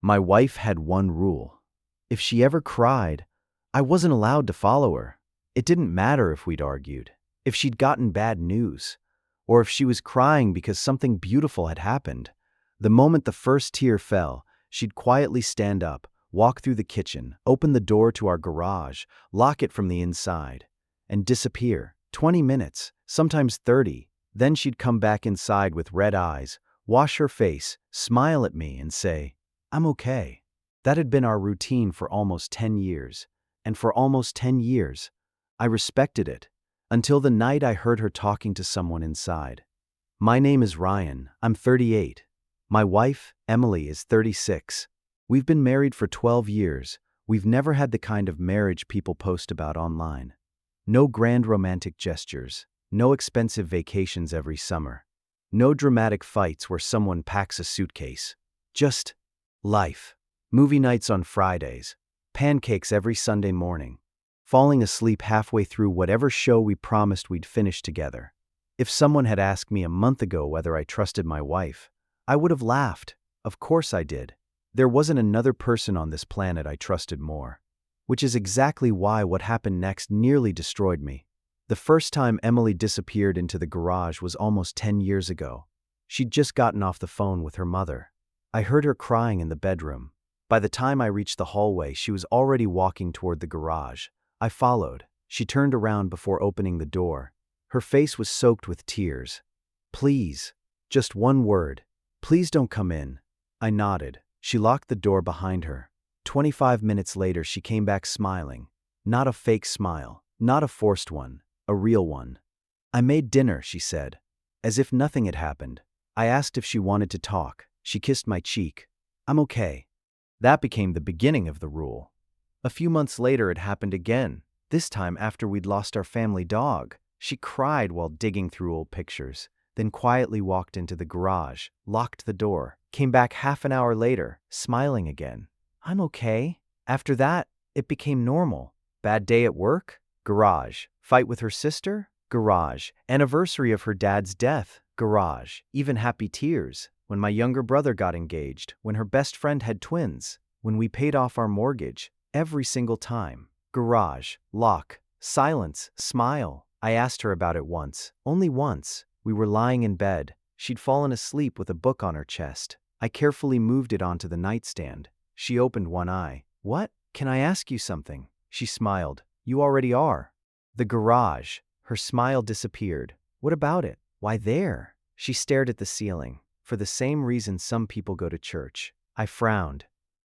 My wife had one rule. If she ever cried, I wasn't allowed to follow her. It didn't matter if we'd argued, if she'd gotten bad news, or if she was crying because something beautiful had happened. The moment the first tear fell, she'd quietly stand up, walk through the kitchen, open the door to our garage, lock it from the inside, and disappear. 20 minutes, sometimes 30. Then she'd come back inside with red eyes, wash her face, smile at me, and say, "I'm okay." That had been our routine for almost 10 years, and for almost 10 years, I respected it, until the night I heard her talking to someone inside. "My name is Ryan, I'm 38. My wife, Emily, is 36. We've been married for 12 years. We've never had the kind of marriage people post about online. No grand romantic gestures, no expensive vacations every summer, no dramatic fights where someone packs a suitcase. Just life. Movie nights on Fridays, pancakes every Sunday morning, falling asleep halfway through whatever show we promised we'd finish together. If someone had asked me a month ago whether I trusted my wife, I would have laughed. Of course I did. There wasn't another person on this planet I trusted more. Which is exactly why what happened next nearly destroyed me. The first time Emily disappeared into the garage was almost 10 years ago. She'd just gotten off the phone with her mother. I heard her crying in the bedroom. By the time I reached the hallway, she was already walking toward the garage. I followed. She turned around before opening the door. Her face was soaked with tears. "Please." Just one word. "Please don't come in." I nodded. She locked the door behind her. 25 minutes later, she came back smiling. Not a fake smile, not a forced one, a real one. "I made dinner," she said, as if nothing had happened. I asked if she wanted to talk. She kissed my cheek. "I'm okay." That became the beginning of the rule. A few months later, it happened again, this time after we'd lost our family dog. She cried while digging through old pictures, then quietly walked into the garage, locked the door, came back half an hour later, smiling again. "I'm okay." After that, it became normal. Bad day at work? Garage. Fight with her sister? Garage. Anniversary of her dad's death? Garage. Even happy tears. When my younger brother got engaged, when her best friend had twins, when we paid off our mortgage, every single time. Garage. Lock. Silence. Smile. I asked her about it once. Only once. We were lying in bed. She'd fallen asleep with a book on her chest. I carefully moved it onto the nightstand. She opened one eye. "What? Can I ask you something?" She smiled. "You already are." The garage. Her smile disappeared. "What about it?" "Why there?" She stared at the ceiling. "For the same reason some people go to church." I frowned.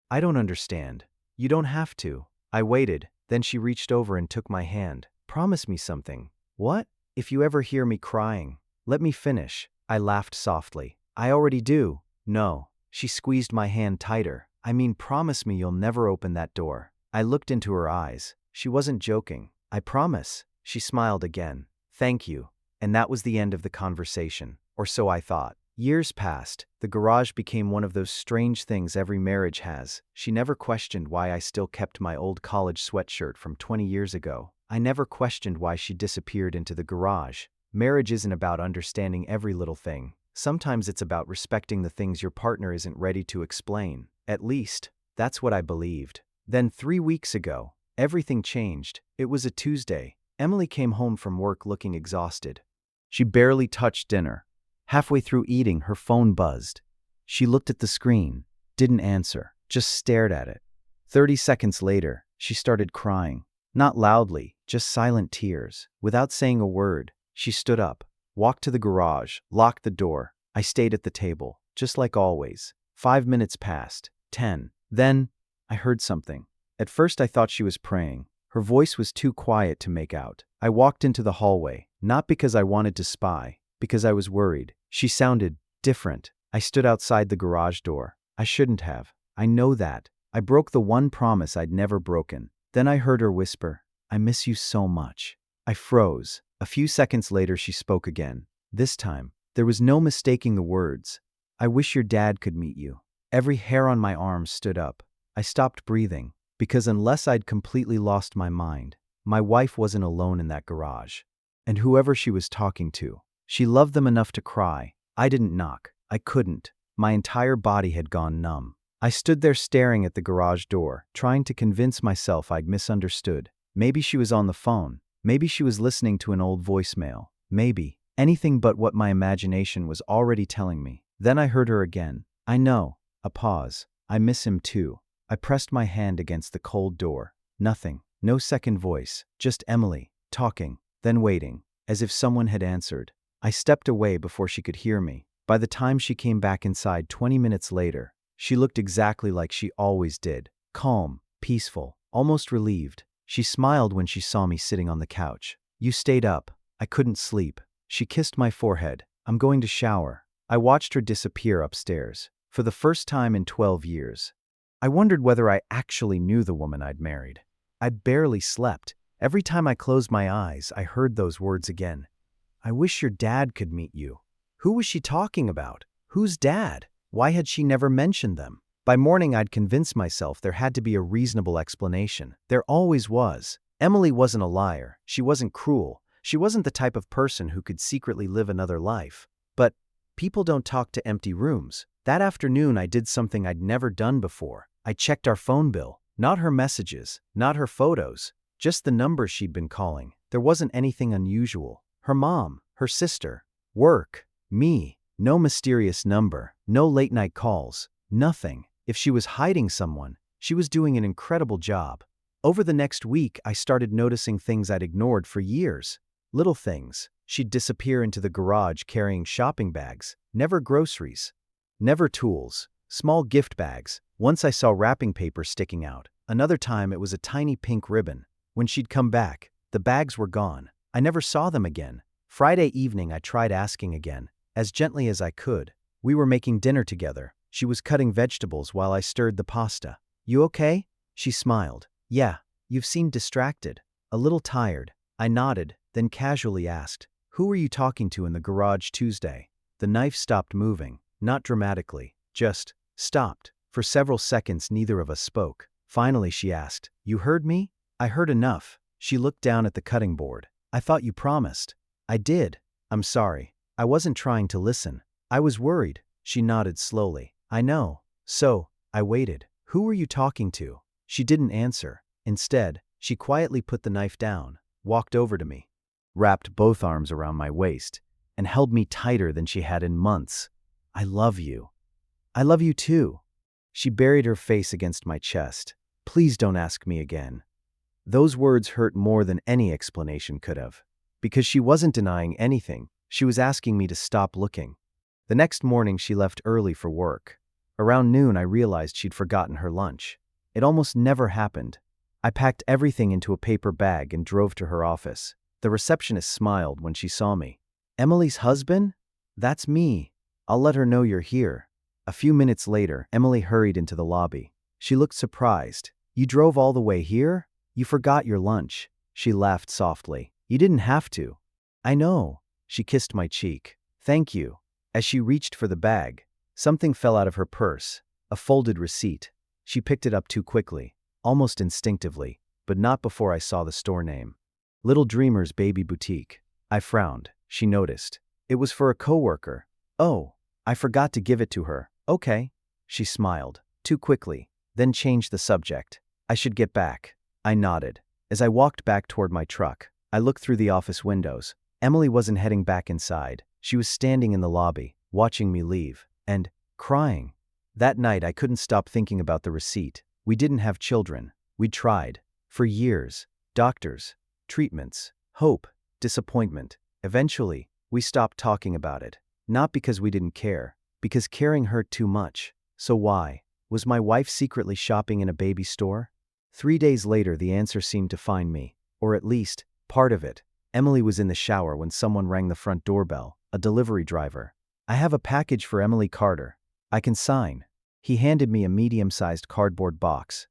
"I don't understand." "You don't have to." I waited. Then she reached over and took my hand. "Promise me something." "What?" "If you ever hear me crying, let me finish." I laughed softly. "I already do." "No." She squeezed my hand tighter. "I mean, promise me you'll never open that door." I looked into her eyes. She wasn't joking. "I promise." She smiled again. "Thank you." And that was the end of the conversation. Or so I thought. Years passed. The garage became one of those strange things every marriage has. She never questioned why I still kept my old college sweatshirt from 20 years ago. I never questioned why she disappeared into the garage. Marriage isn't about understanding every little thing. Sometimes it's about respecting the things your partner isn't ready to explain. At least, that's what I believed. Then 3 weeks ago, everything changed. It was a Tuesday. Emily came home from work looking exhausted. She barely touched dinner. Halfway through eating, her phone buzzed. She looked at the screen, didn't answer, just stared at it. 30 seconds later, she started crying. Not loudly, just silent tears. Without saying a word, she stood up, walked to the garage, locked the door. I stayed at the table, just like always. 5 minutes passed. 10. Then, I heard something. At first I thought she was praying. Her voice was too quiet to make out. I walked into the hallway, not because I wanted to spy, because I was worried. She sounded different. I stood outside the garage door. I shouldn't have. I know that. I broke the one promise I'd never broken. Then I heard her whisper, "I miss you so much." I froze. A few seconds later she spoke again. This time, there was no mistaking the words. "I wish your dad could meet you." Every hair on my arm stood up. I stopped breathing, because unless I'd completely lost my mind, my wife wasn't alone in that garage. And whoever she was talking to, she loved them enough to cry. I didn't knock. I couldn't. My entire body had gone numb. I stood there staring at the garage door, trying to convince myself I'd misunderstood. Maybe she was on the phone. Maybe she was listening to an old voicemail. Maybe anything but what my imagination was already telling me. Then I heard her again. I know. A pause. I miss him too. I pressed my hand against the cold door. Nothing. No second voice. Just Emily, talking, then waiting, as if someone had answered. I stepped away before she could hear me. By the time she came back inside 20 minutes later, she looked exactly like she always did. Calm, peaceful, almost relieved. She smiled when she saw me sitting on the couch. You stayed up. I couldn't sleep. She kissed my forehead. I'm going to shower. I watched her disappear upstairs. For the first time in 12 years. I wondered whether I actually knew the woman I'd married. I barely slept. Every time I closed my eyes, I heard those words again. I wish your dad could meet you. Who was she talking about? Whose dad? Why had she never mentioned them? By morning, I'd convinced myself there had to be a reasonable explanation. There always was. Emily wasn't a liar. She wasn't cruel. She wasn't the type of person who could secretly live another life. But people don't talk to empty rooms. That afternoon, I did something I'd never done before. I checked our phone bill. Not her messages, not her photos, just the numbers she'd been calling. There wasn't anything unusual. Her mom, her sister, work, me. No mysterious number, no late-night calls, nothing. If she was hiding someone, she was doing an incredible job. Over the next week, I started noticing things I'd ignored for years. Little things. She'd disappear into the garage carrying shopping bags, never groceries, never tools, small gift bags. Once I saw wrapping paper sticking out. Another time it was a tiny pink ribbon. When she'd come back, the bags were gone. I never saw them again. Friday evening I tried asking again, as gently as I could. We were making dinner together. She was cutting vegetables while I stirred the pasta. You okay? She smiled. Yeah, you've seemed distracted. A little tired. I nodded, then casually asked, who were you talking to in the garage Tuesday? The knife stopped moving, not dramatically, just stopped. For several seconds neither of us spoke. Finally she asked, you heard me? I heard enough. She looked down at the cutting board. I thought you promised. I did. I'm sorry. I wasn't trying to listen. I was worried. She nodded slowly. I know. So, I waited. Who were you talking to? She didn't answer. Instead, she quietly put the knife down, walked over to me, wrapped both arms around my waist, and held me tighter than she had in months. I love you. I love you too. She buried her face against my chest. Please don't ask me again. Those words hurt more than any explanation could have. Because she wasn't denying anything, she was asking me to stop looking. The next morning she left early for work. Around noon I realized she'd forgotten her lunch. It almost never happened. I packed everything into a paper bag and drove to her office. The receptionist smiled when she saw me. Emily's husband? That's me. I'll let her know you're here. A few minutes later, Emily hurried into the lobby. She looked surprised. You drove all the way here? You forgot your lunch. She laughed softly. You didn't have to. I know. She kissed my cheek. Thank you. As she reached for the bag, something fell out of her purse, a folded receipt. She picked it up too quickly, almost instinctively, but not before I saw the store name. Little Dreamer's Baby Boutique. I frowned. She noticed. It was for a coworker. Oh, I forgot to give it to her. Okay. She smiled, too quickly, then changed the subject. I should get back. I nodded. As I walked back toward my truck, I looked through the office windows. Emily wasn't heading back inside. She was standing in the lobby, watching me leave, and crying. That night I couldn't stop thinking about the receipt. We didn't have children. We'd tried. For years. Doctors. Treatments. Hope. Disappointment. Eventually, we stopped talking about it. Not because we didn't care. Because caring hurt too much. So why? Was my wife secretly shopping in a baby store? 3 days later the answer seemed to find me. Or at least, part of it. Emily was in the shower when someone rang the front doorbell. A delivery driver. I have a package for Emily Carter. I can sign. He handed me a medium-sized cardboard box.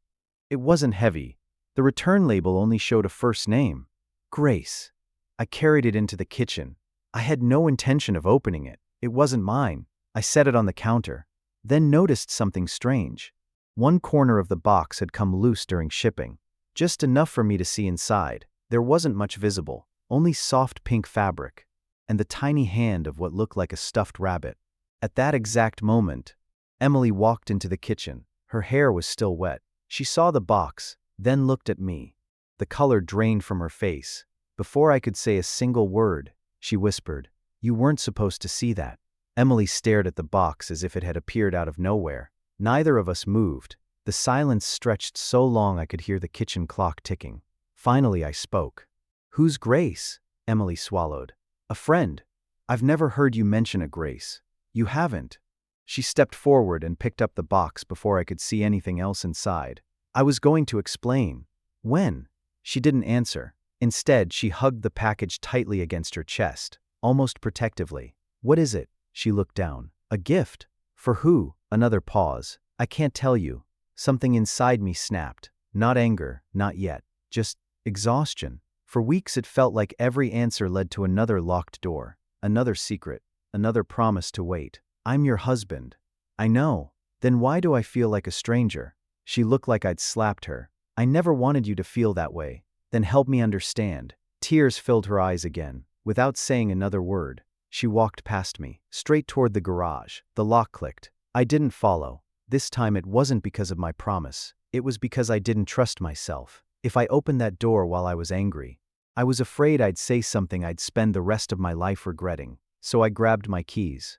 It wasn't heavy. The return label only showed a first name. Grace. I carried it into the kitchen. I had no intention of opening it. It wasn't mine. I set it on the counter, then noticed something strange. One corner of the box had come loose during shipping, just enough for me to see inside. There wasn't much visible, only soft pink fabric, and the tiny hand of what looked like a stuffed rabbit. At that exact moment, Emily walked into the kitchen. Her hair was still wet. She saw the box, then looked at me. The color drained from her face. Before I could say a single word, she whispered, "You weren't supposed to see that." Emily stared at the box as if it had appeared out of nowhere. Neither of us moved. The silence stretched so long I could hear the kitchen clock ticking. Finally, I spoke. "Who's Grace?" Emily swallowed. "A friend. I've never heard you mention a Grace." "You haven't." She stepped forward and picked up the box before I could see anything else inside. I was going to explain. When? She didn't answer. Instead, she hugged the package tightly against her chest, almost protectively. "What is it?" She looked down. "A gift." "For who?" Another pause. "I can't tell you." Something inside me snapped. Not anger, not yet. Just exhaustion. For weeks it felt like every answer led to another locked door, another secret, another promise to wait. "I'm your husband." "I know." "Then why do I feel like a stranger?" She looked like I'd slapped her. "I never wanted you to feel that way." "Then help me understand." Tears filled her eyes again. Without saying another word, she walked past me, straight toward the garage. The lock clicked. I didn't follow. This time it wasn't because of my promise. It was because I didn't trust myself. If I opened that door while I was angry, I was afraid I'd say something I'd spend the rest of my life regretting. So I grabbed my keys,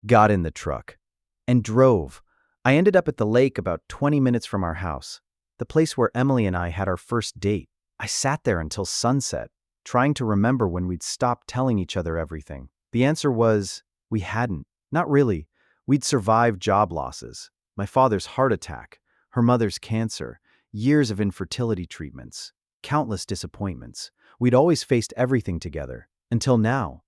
got in the truck, and drove. I ended up at the lake about 20 minutes from our house, the place where Emily and I had our first date. I sat there until sunset, trying to remember when we'd stopped telling each other everything. The answer was, we hadn't. Not really. We'd survived job losses, my father's heart attack, her mother's cancer, years of infertility treatments, countless disappointments. We'd always faced everything together, until now.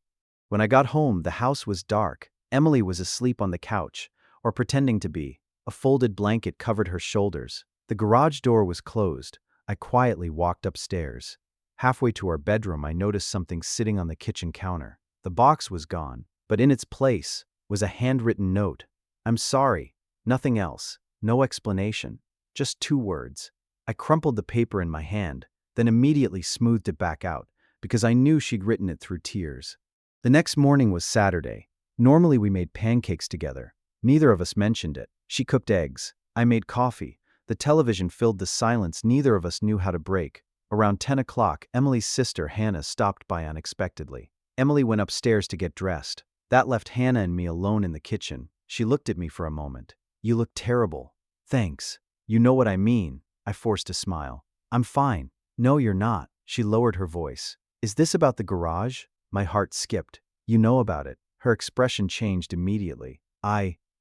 When I got home, the house was dark. Emily was asleep on the couch, or pretending to be. A folded blanket covered her shoulders. The garage door was closed. I quietly walked upstairs. Halfway to our bedroom, I noticed something sitting on the kitchen counter. The box was gone, but in its place was a handwritten note. "I'm sorry." Nothing else. No explanation. Just 2 words. I crumpled the paper in my hand, then immediately smoothed it back out, because I knew she'd written it through tears. The next morning was Saturday. Normally we made pancakes together. Neither of us mentioned it. She cooked eggs. I made coffee. The television filled the silence neither of us knew how to break. Around 10 o'clock, Emily's sister Hannah stopped by unexpectedly. Emily went upstairs to get dressed. That left Hannah and me alone in the kitchen. She looked at me for a moment. "You look terrible." "Thanks. You know what I mean." I forced a smile. "I'm fine." "No, you're not." She lowered her voice. "Is this about the garage?" My heart skipped. "You know about it." Her expression changed immediately.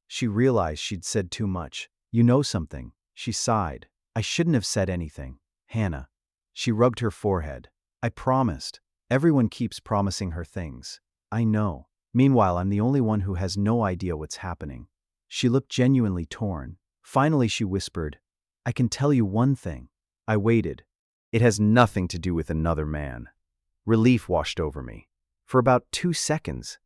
She realized she'd said too much. "You know something." She sighed. "I shouldn't have said anything." "Hannah." She rubbed her forehead. "I promised." Everyone keeps promising her things. "I know." Meanwhile, I'm the only one who has no idea what's happening. She looked genuinely torn. Finally, she whispered, "I can tell you one thing." I waited. "It has nothing to do with another man." Relief washed over me. For about 2 seconds.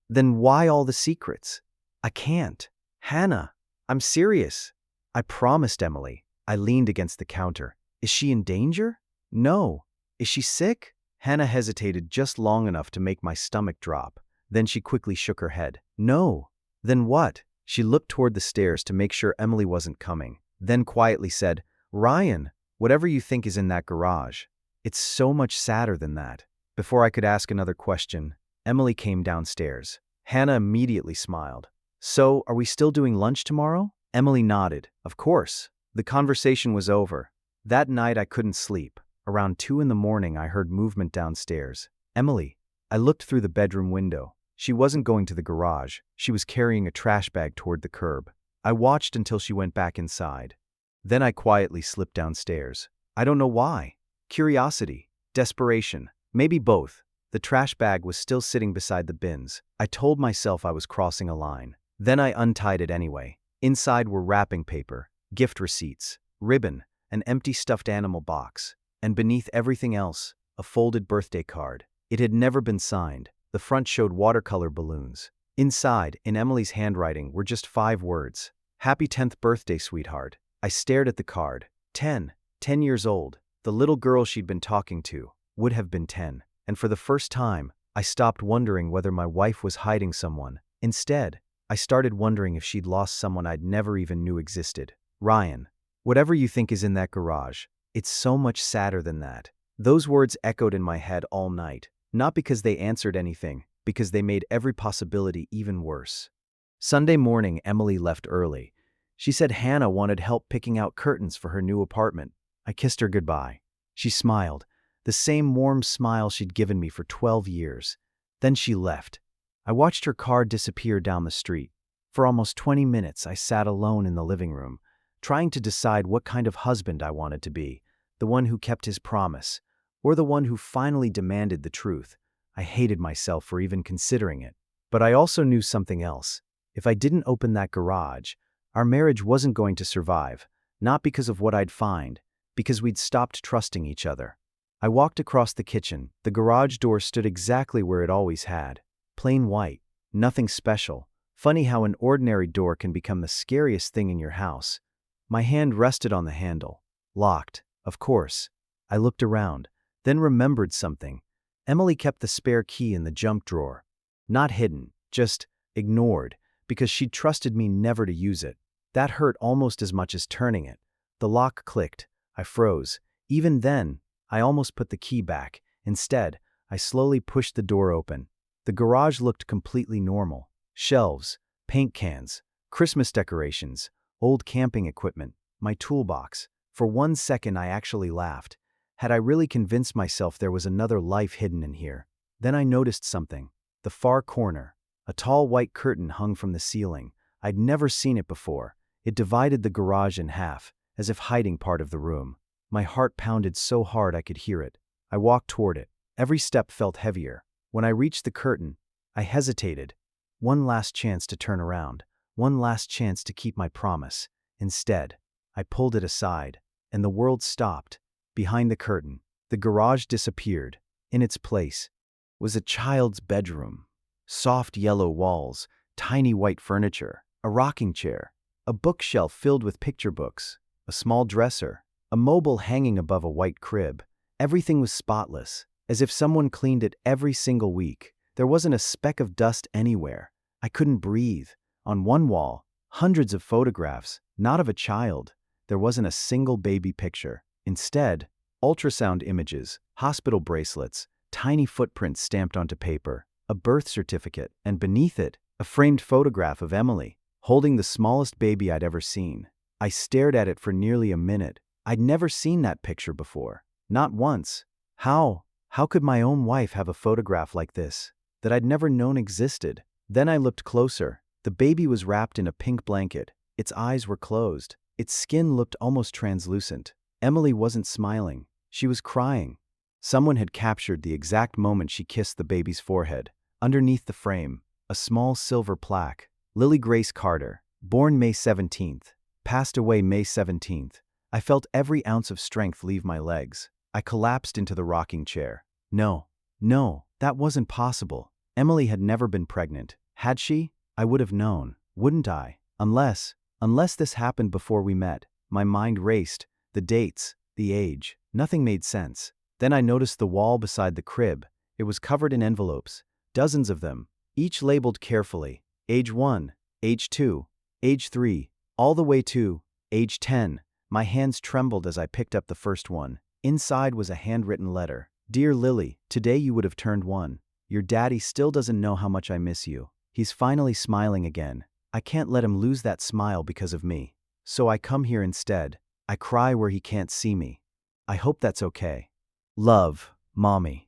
"Then why all the secrets?" "I can't." "Hannah, I'm serious." "I promised, Emily." I leaned against the counter. "Is she in danger?" "No." "Is she sick?" Hannah hesitated just long enough to make my stomach drop. Then she quickly shook her head. "No." "Then what?" She looked toward the stairs to make sure Emily wasn't coming, then quietly said, "Ryan, whatever you think is in that garage. It's so much sadder than that." Before I could ask another question, Emily came downstairs. Hannah immediately smiled. "So, are we still doing lunch tomorrow?" Emily nodded. "Of course." The conversation was over. That night I couldn't sleep. Around 2 in the morning I heard movement downstairs. "Emily." I looked through the bedroom window. She wasn't going to the garage. She was carrying a trash bag toward the curb. I watched until she went back inside. Then I quietly slipped downstairs. I don't know why. Curiosity, desperation, maybe both. The trash bag was still sitting beside the bins. I told myself I was crossing a line. Then I untied it anyway. Inside were wrapping paper, gift receipts, ribbon, an empty stuffed animal box, and beneath everything else, a folded birthday card. It had never been signed. The front showed watercolor balloons. Inside, in Emily's handwriting, were just 5 words. "Happy 10th birthday, sweetheart." I stared at the card. 10 years old. The little girl she'd been talking to would have been 10. And for the first time, I stopped wondering whether my wife was hiding someone. Instead, I started wondering if she'd lost someone I'd never even knew existed. Ryan, whatever you think is in that garage, it's so much sadder than that. Those words echoed in my head all night, not because they answered anything, because they made every possibility even worse. Sunday morning, Emily left early. She said Hannah wanted help picking out curtains for her new apartment. I kissed her goodbye. She smiled, the same warm smile she'd given me for 12 years. Then she left. I watched her car disappear down the street. For almost 20 minutes, I sat alone in the living room, trying to decide what kind of husband I wanted to be, the one who kept his promise, or the one who finally demanded the truth. I hated myself for even considering it. But I also knew something else. If I didn't open that garage, our marriage wasn't going to survive, not because of what I'd find, because we'd stopped trusting each other. I walked across the kitchen. The garage door stood exactly where it always had. Plain white, nothing special. Funny how an ordinary door can become the scariest thing in your house. My hand rested on the handle. Locked, of course. I looked around, then remembered something. Emily kept the spare key in the junk drawer. Not hidden, just ignored, because she'd trusted me never to use it. That hurt almost as much as turning it. The lock clicked. I froze. Even then, I almost put the key back. Instead, I slowly pushed the door open. The garage looked completely normal. Shelves, paint cans, Christmas decorations, old camping equipment, my toolbox. For 1 second I actually laughed. Had I really convinced myself there was another life hidden in here? Then I noticed something. The far corner. A tall white curtain hung from the ceiling. I'd never seen it before. It divided the garage in half, as if hiding part of the room. My heart pounded so hard I could hear it. I walked toward it. Every step felt heavier. When I reached the curtain, I hesitated. One last chance to turn around. One last chance to keep my promise. Instead, I pulled it aside, and the world stopped. Behind the curtain, the garage disappeared. In its place was a child's bedroom. Soft yellow walls, tiny white furniture, a rocking chair, a bookshelf filled with picture books, a small dresser, a mobile hanging above a white crib. Everything was spotless, as if someone cleaned it every single week. There wasn't a speck of dust anywhere. I couldn't breathe. On one wall, hundreds of photographs, not of a child. There wasn't a single baby picture. Instead, ultrasound images, hospital bracelets, tiny footprints stamped onto paper, a birth certificate, and beneath it, a framed photograph of Emily, holding the smallest baby I'd ever seen. I stared at it for nearly a minute. I'd never seen that picture before. Not once. How could my own wife have a photograph like this, that I'd never known existed? Then I looked closer. The baby was wrapped in a pink blanket. Its eyes were closed. Its skin looked almost translucent. Emily wasn't smiling. She was crying. Someone had captured the exact moment she kissed the baby's forehead. Underneath the frame, a small silver plaque. Lily Grace Carter, born May 17th, passed away May 17th. I felt every ounce of strength leave my legs. I collapsed into the rocking chair. No, that wasn't possible. Emily had never been pregnant. Had she? I would have known, wouldn't I? Unless this happened before we met. My mind raced. The dates, the age, nothing made sense. Then I noticed the wall beside the crib. It was covered in envelopes, dozens of them, each labeled carefully. Age 1, Age 2, Age 3, all the way to Age 10. My hands trembled as I picked up the first one. Inside was a handwritten letter. Dear Lily, today you would have turned 1. Your daddy still doesn't know how much I miss you. He's finally smiling again. I can't let him lose that smile because of me. So I come here instead. I cry where he can't see me. I hope that's okay. Love, Mommy.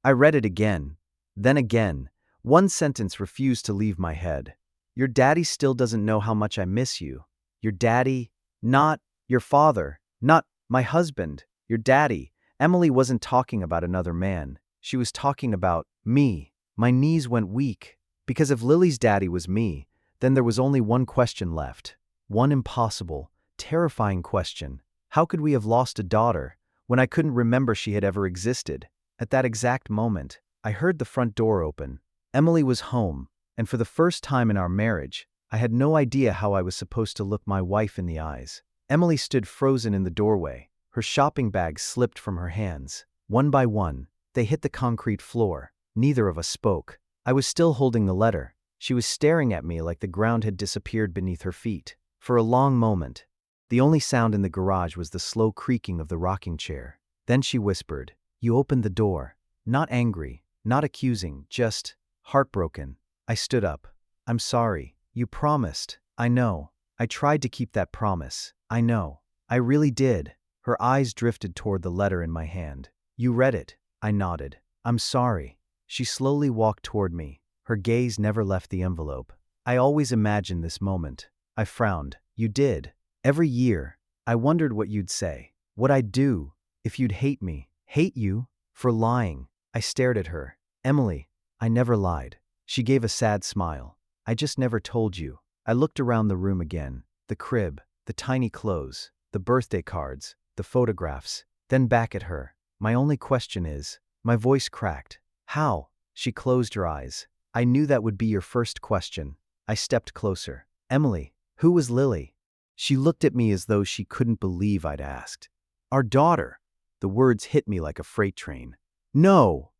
I read it again, then again. One sentence refused to leave my head. Your daddy still doesn't know how much I miss you. Your daddy, not your father, not my husband. Your daddy. Emily wasn't talking about another man. She was talking about me. My knees went weak. Because if Lily's daddy was me, then there was only one question left. One impossible, terrifying question. How could we have lost a daughter when I couldn't remember she had ever existed? At that exact moment, I heard the front door open. Emily was home, and for the first time in our marriage, I had no idea how I was supposed to look my wife in the eyes. Emily stood frozen in the doorway. Her shopping bags slipped from her hands. One by one, they hit the concrete floor. Neither of us spoke. I was still holding the letter. She was staring at me like the ground had disappeared beneath her feet. For a long moment, The only sound in the garage was the slow creaking of the rocking chair. Then she whispered, "You opened the door." Not angry, not accusing, just heartbroken. I stood up. "I'm sorry. You promised." "I know. I tried to keep that promise. I know. I really did." Her eyes drifted toward the letter in my hand. "You read it." I nodded. "I'm sorry." She slowly walked toward me. Her gaze never left the envelope. I always imagined this moment. I frowned. "You did. Every year. I wondered what you'd say. What I'd do. If you'd hate me. Hate you? For lying." I stared at her. "Emily, I never lied." She gave a sad smile. "I just never told you." I looked around the room again. The crib, the tiny clothes, the birthday cards, the photographs. Then back at her. "My only question is..." My voice cracked. "How?" She closed her eyes. "I knew that would be your first question." I stepped closer. "Emily, who was Lily?" She looked at me as though she couldn't believe I'd asked. "Our daughter." The words hit me like a freight train. "No."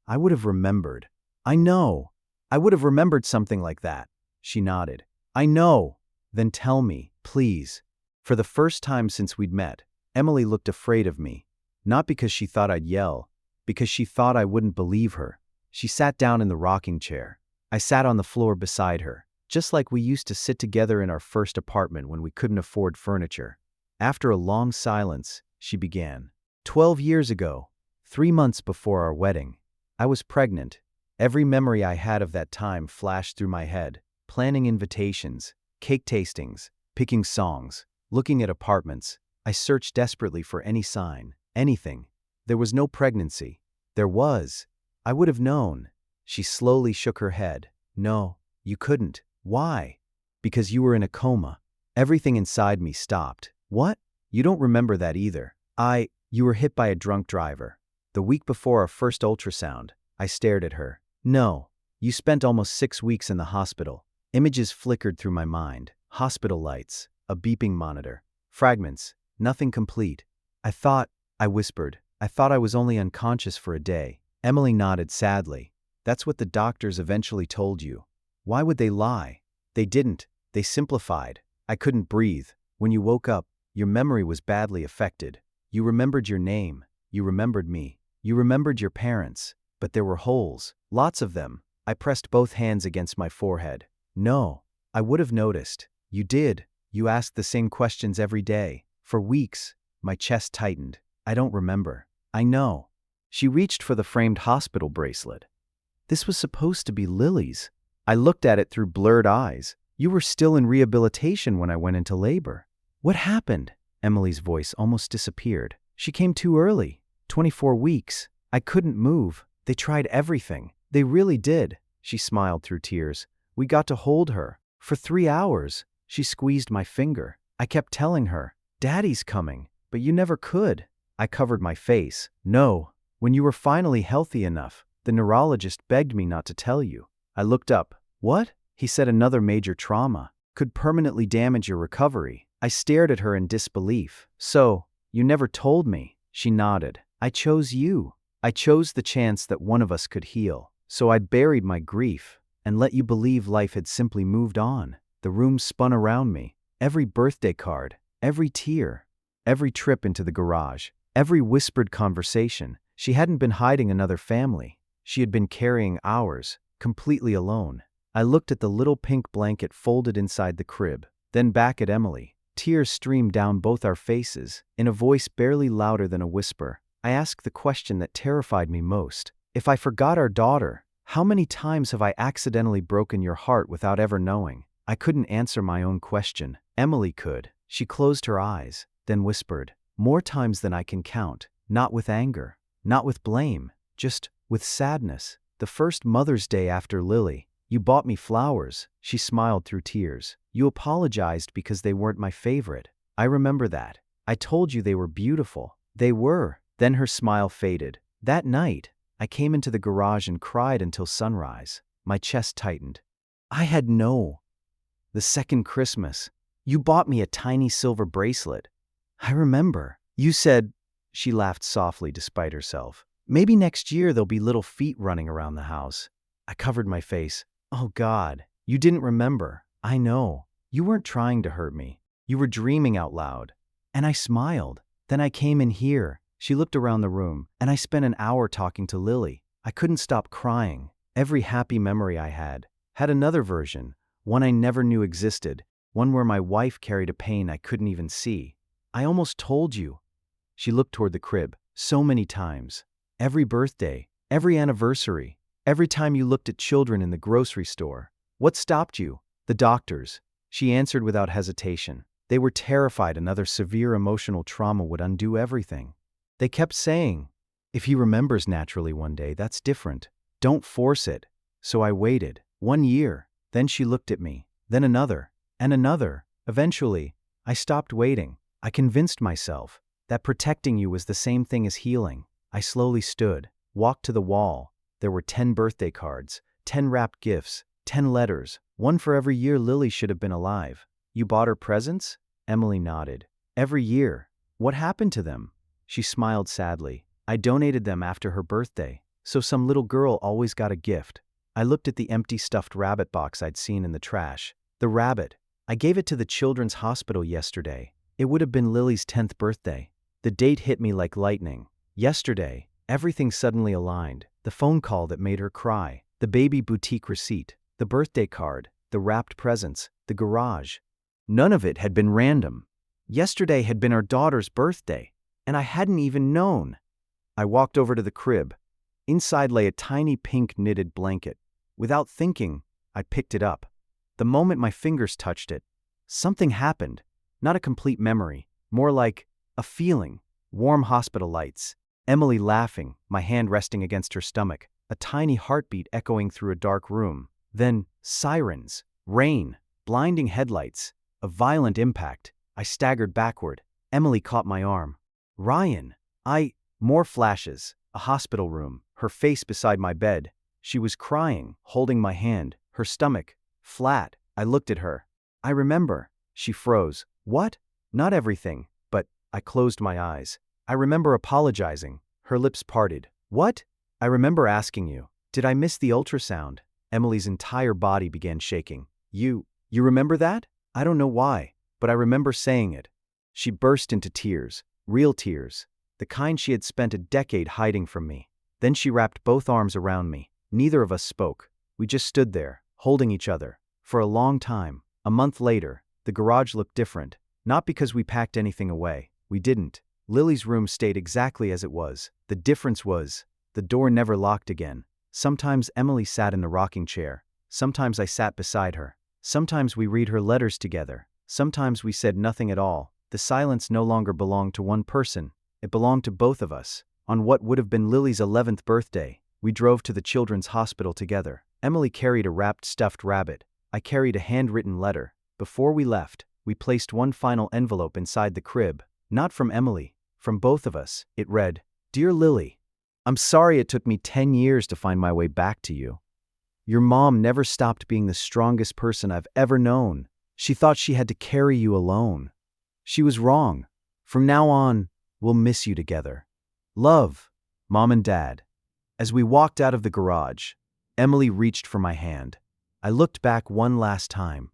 I would have remembered. "I know. I would have remembered something like that." She nodded. "I know." "Then tell me, please." For the first time since we'd met, Emily looked afraid of me. Not because she thought I'd yell, because she thought I wouldn't believe her. She sat down in the rocking chair. I sat on the floor beside her, just like we used to sit together in our first apartment when we couldn't afford furniture. After a long silence, she began. 12 years ago, 3 months before our wedding, I was pregnant. Every memory I had of that time flashed through my head. Planning invitations, cake tastings, picking songs, looking at apartments. I searched desperately for any sign, anything. There was no pregnancy. There was. I would have known. She slowly shook her head. "No, you couldn't." "Why?" "Because you were in a coma." Everything inside me stopped. "What? You don't remember that either." You were hit by a drunk driver. The week before our first ultrasound." I stared at her. "No. You spent almost 6 weeks in the hospital." Images flickered through my mind. Hospital lights, a beeping monitor, fragments, nothing complete. I whispered, "I thought I was only unconscious for a day." Emily nodded sadly. "That's what the doctors eventually told you." "Why would they lie?" "They didn't. They simplified." I couldn't breathe. "When you woke up, your memory was badly affected. You remembered your name. You remembered me. You remembered your parents. But there were holes. Lots of them." I pressed both hands against my forehead. "No. I would have noticed." "You did. You asked the same questions every day. For weeks." My chest tightened. "I don't remember." "I know." She reached for the framed hospital bracelet. "This was supposed to be Lily's." I looked at it through blurred eyes. "You were still in rehabilitation when I went into labor." "What happened?" Emily's voice almost disappeared. "She came too early. 24 weeks. I couldn't move. They tried everything. They really did." She smiled through tears. "We got to hold her. For 3 hours." She squeezed my finger. "I kept telling her, 'Daddy's coming,' but you never could." I covered my face. "No. When you were finally healthy enough, the neurologist begged me not to tell you." I looked up. "What?" He said, "Another major trauma could permanently damage your recovery." I stared at her in disbelief. "So, you never told me." She nodded. "I chose you. I chose the chance that one of us could heal. So I buried my grief and let you believe life had simply moved on." The room spun around me. Every birthday card, every tear, every trip into the garage, every whispered conversation. She hadn't been hiding another family. She had been carrying ours, completely alone. I looked at the little pink blanket folded inside the crib, then back at Emily. Tears streamed down both our faces. In a voice barely louder than a whisper, I asked the question that terrified me most. "If I forgot our daughter, how many times have I accidentally broken your heart without ever knowing?" I couldn't answer my own question. Emily could. She closed her eyes, then whispered, "More times than I can count. Not with anger, not with blame, just with sadness. The first Mother's Day after Lily, you bought me flowers." She smiled through tears. "You apologized because they weren't my favorite. I remember that. I told you they were beautiful." "They were." Then her smile faded. "That night, I came into the garage and cried until sunrise." My chest tightened. The second Christmas, you bought me a tiny silver bracelet. I remember. You said," she laughed softly despite herself, "maybe next year there'll be little feet running around the house." I covered my face. "Oh God, you didn't remember." "I know. You weren't trying to hurt me. You were dreaming out loud. And I smiled. Then I came in here. She looked around the room, and I spent an hour talking to Lily. I couldn't stop crying. Every happy memory I had another version, one I never knew existed, one where my wife carried a pain I couldn't even see. I almost told you. She looked toward the crib, so many times. Every birthday, every anniversary, every time you looked at children in the grocery store. What stopped you? The doctors. She answered without hesitation. They were terrified another severe emotional trauma would undo everything. They kept saying, if he remembers naturally one day, that's different. Don't force it. So I waited. 1 year. Then she looked at me. Then another. And another. Eventually, I stopped waiting. I convinced myself that protecting you was the same thing as healing. I slowly stood, walked to the wall. There were 10 birthday cards, 10 wrapped gifts, 10 letters, one for every year Lily should have been alive. You bought her presents? Emily nodded. Every year. What happened to them? She smiled sadly. I donated them after her birthday, so some little girl always got a gift. I looked at the empty stuffed rabbit box I'd seen in the trash. The rabbit. I gave it to the children's hospital yesterday. It would have been Lily's 10th birthday. The date hit me like lightning. Yesterday, everything suddenly aligned. The phone call that made her cry, the baby boutique receipt, the birthday card, the wrapped presents, the garage. None of it had been random. Yesterday had been our daughter's birthday, and I hadn't even known. I walked over to the crib. Inside lay a tiny pink knitted blanket. Without thinking, I picked it up. The moment my fingers touched it, something happened. Not a complete memory, more like a feeling. Warm hospital lights. Emily laughing, my hand resting against her stomach, a tiny heartbeat echoing through a dark room. Then, sirens, rain, blinding headlights, a violent impact. I staggered backward. Emily caught my arm. Ryan, more flashes, a hospital room, her face beside my bed. She was crying, holding my hand, her stomach flat. I looked at her. I remember. She froze. What? Not everything, but I closed my eyes. I remember apologizing. Her lips parted. What? I remember asking you, did I miss the ultrasound? Emily's entire body began shaking. You remember that? I don't know why, but I remember saying it. She burst into tears, real tears, the kind she had spent a decade hiding from me. Then she wrapped both arms around me. Neither of us spoke. We just stood there, holding each other, for a long time. A month later, the garage looked different. Not because we packed anything away. We didn't. Lily's room stayed exactly as it was. The difference was, the door never locked again. Sometimes Emily sat in the rocking chair. Sometimes I sat beside her. Sometimes we read her letters together. Sometimes we said nothing at all. The silence no longer belonged to one person. It belonged to both of us. On what would have been Lily's 11th birthday, we drove to the children's hospital together. Emily carried a wrapped stuffed rabbit. I carried a handwritten letter. Before we left, we placed one final envelope inside the crib. Not from Emily, from both of us. It read, Dear Lily, I'm sorry it took me 10 years to find my way back to you. Your mom never stopped being the strongest person I've ever known. She thought she had to carry you alone. She was wrong. From now on, we'll miss you together. Love, Mom and Dad. As we walked out of the garage, Emily reached for my hand. I looked back one last time.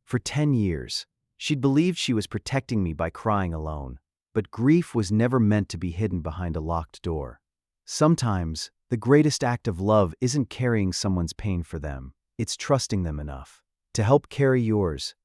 For 10 years, she'd believed she was protecting me by crying alone. But grief was never meant to be hidden behind a locked door. Sometimes, the greatest act of love isn't carrying someone's pain for them. It's trusting them enough to help carry yours.